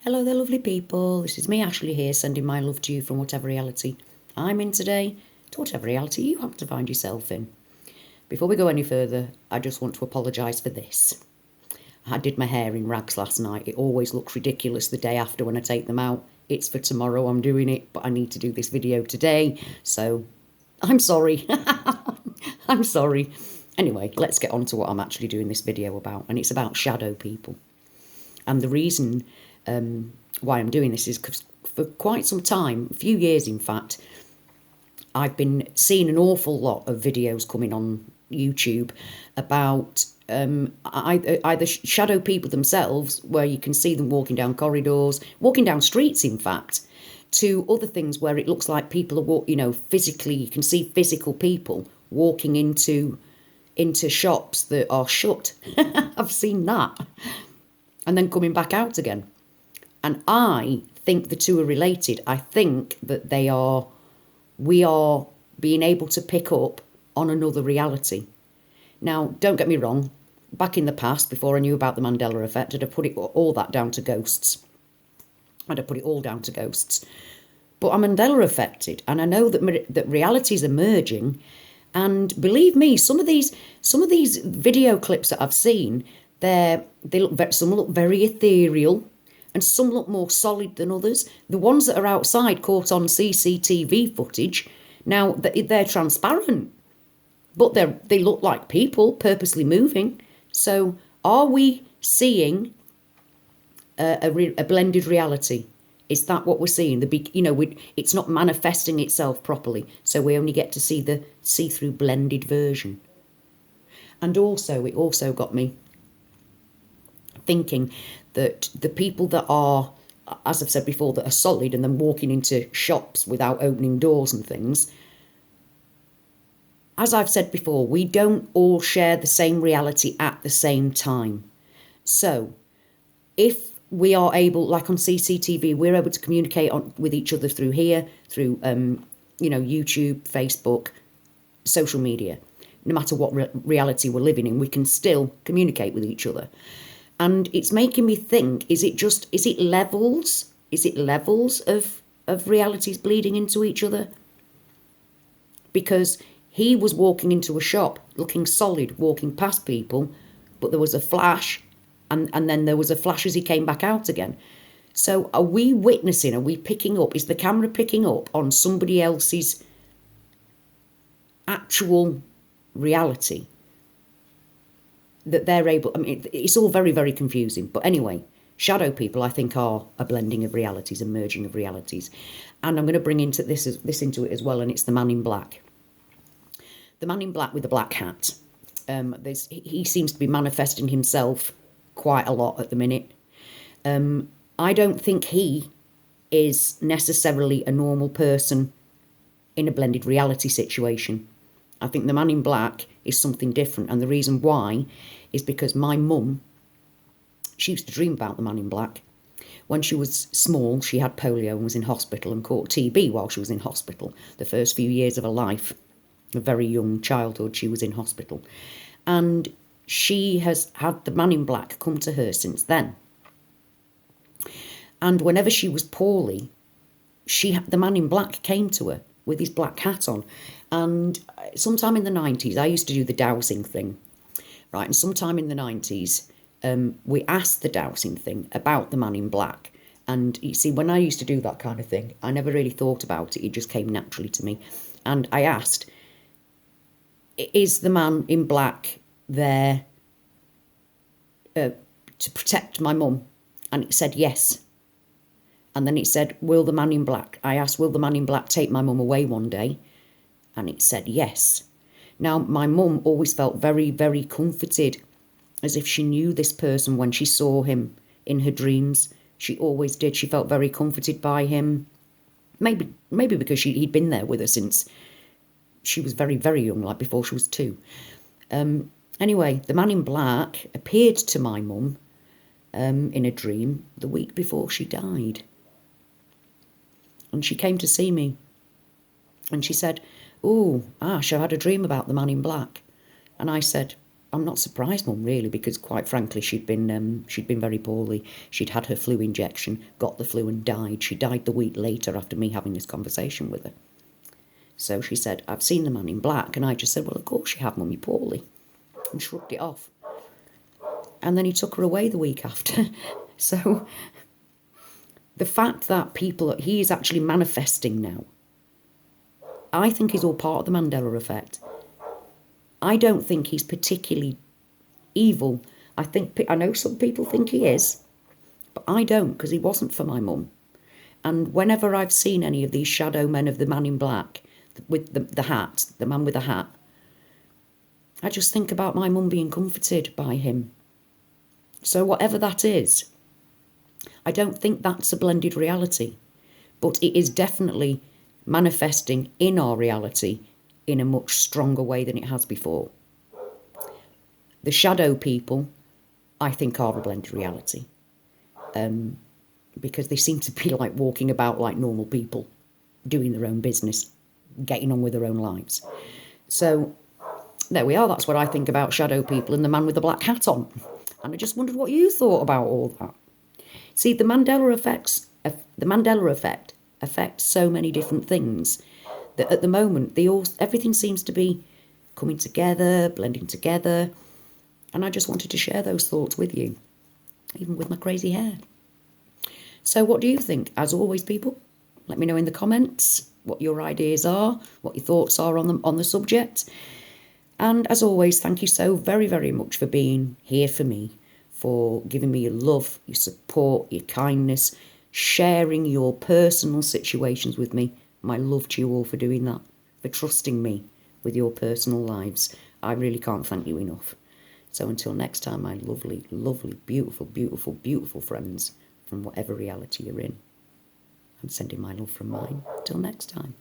Hello there, lovely people. This is me, Ashley, here, sending my love to you from whatever reality I'm in today to whatever reality you happen to find yourself in. Before we go any further, I just want to apologise for this. I did my hair in rags last night. It always looks ridiculous the day after when I take them out. It's for tomorrow I'm doing it, but I need to do this video today, so I'm sorry. I'm sorry. Anyway, let's get on to what I'm actually doing this video about, and it's about shadow people. And the reason why I'm doing this is because for quite some time, a few years in fact, I've been seeing an awful lot of videos coming on YouTube about either shadow people themselves, where you can see them walking down corridors, walking down streets in fact, to other things where it looks like people are, physically, you can see physical people walking into shops that are shut. I've seen that. And then coming back out again. And I think the two are related. I think that we are being able to pick up on another reality. Now, don't get me wrong, back in the past, before I knew about the Mandela Effect, I'd have put it all that down to ghosts. I'd have put it all down to ghosts. But I'm Mandela affected, and I know that reality is emerging. And believe me, some of these video clips that I've seen, some look very ethereal, and some look more solid than others. The ones that are outside caught on CCTV footage, now they're transparent, but they look like people purposely moving. So are we seeing a blended reality? Is that what we're seeing? It's not manifesting itself properly, so we only get to see the see-through blended version. And also, it also got me thinking that the people that are, as I've said before, that are solid and then walking into shops without opening doors and things, as I've said before, we don't all share the same reality at the same time. So if we are able, like on CCTV, we're able to communicate with each other through here, through YouTube, Facebook, social media. No matter what reality we're living in, we can still communicate with each other. And it's making me think, is it levels? Is it levels of realities bleeding into each other? Because he was walking into a shop, looking solid, walking past people, but there was a flash, and then there was a flash as he came back out again. So are we witnessing, are we picking up, is the camera picking up on somebody else's actual reality? That they're able, it's all very, very confusing. But anyway, shadow people, I think, are a blending of realities, a merging of realities. And I'm going to bring into this into it as well, and it's the man in black. The man in black with the black hat. He seems to be manifesting himself quite a lot at the minute. I don't think he is necessarily a normal person in a blended reality situation. I think the man in black is something different, and the reason why is because my mum, she used to dream about the man in black. When she was small, she had polio and was in hospital and caught TB while she was in hospital. The first few years of her life, a very young childhood, she was in hospital. And she has had the man in black come to her since then. And whenever she was poorly, the man in black came to her with his black hat on. And sometime in the 90s, I used to do the dowsing thing, right? And sometime in the 90s, we asked the dowsing thing about the man in black. And you see, when I used to do that kind of thing, I never really thought about it. It just came naturally to me. And I asked, is the man in black there to protect my mum? And it said yes. And then it said, I asked, will the man in black take my mum away one day? And it said yes. Now, my mum always felt very, very comforted, as if she knew this person when she saw him in her dreams. She always did. She felt very comforted by him. Maybe because he'd been there with her since she was very, very young, like before she was 2. Anyway, the man in black appeared to my mum in a dream the week before she died. And she came to see me. And she said, "Oh, Ash, I had a dream about the man in black." And I said, I'm not surprised, Mum, really, because quite frankly, she'd been very poorly. She'd had her flu injection, got the flu, and died. She died the week later after me having this conversation with her. So she said, "I've seen the man in black," and I just said, "Well, of course you have, Mum. You're poorly," and shrugged it off. And then he took her away the week after. So the fact that he is actually manifesting now, I think is all part of the Mandela Effect. I don't think he's particularly evil. I know some people think he is, but I don't, because he wasn't for my mum. And whenever I've seen any of these shadow men of the man in black with the hat, the man with the hat, I just think about my mum being comforted by him. So whatever that is, I don't think that's a blended reality, but it is definitely manifesting in our reality in a much stronger way than it has before. The shadow people, I think, are a blended reality, because they seem to be like walking about like normal people, doing their own business, getting on with their own lives. So there we are. That's what I think about shadow people and the man with the black hat on. And I just wondered what you thought about all that. See, the Mandela Effect affects so many different things that at the moment everything seems to be coming together, blending together. And I just wanted to share those thoughts with you, even with my crazy hair. So what do you think? As always, people, let me know in the comments what your ideas are, what your thoughts are on the subject. And as always, thank you so very, very much for being here for me, for giving me your love, your support, your kindness, sharing your personal situations with me. My love to you all for doing that, for trusting me with your personal lives. I really can't thank you enough. So until next time, my lovely, lovely, beautiful, beautiful, beautiful friends from whatever reality you're in, I'm sending my love from mine. Till next time.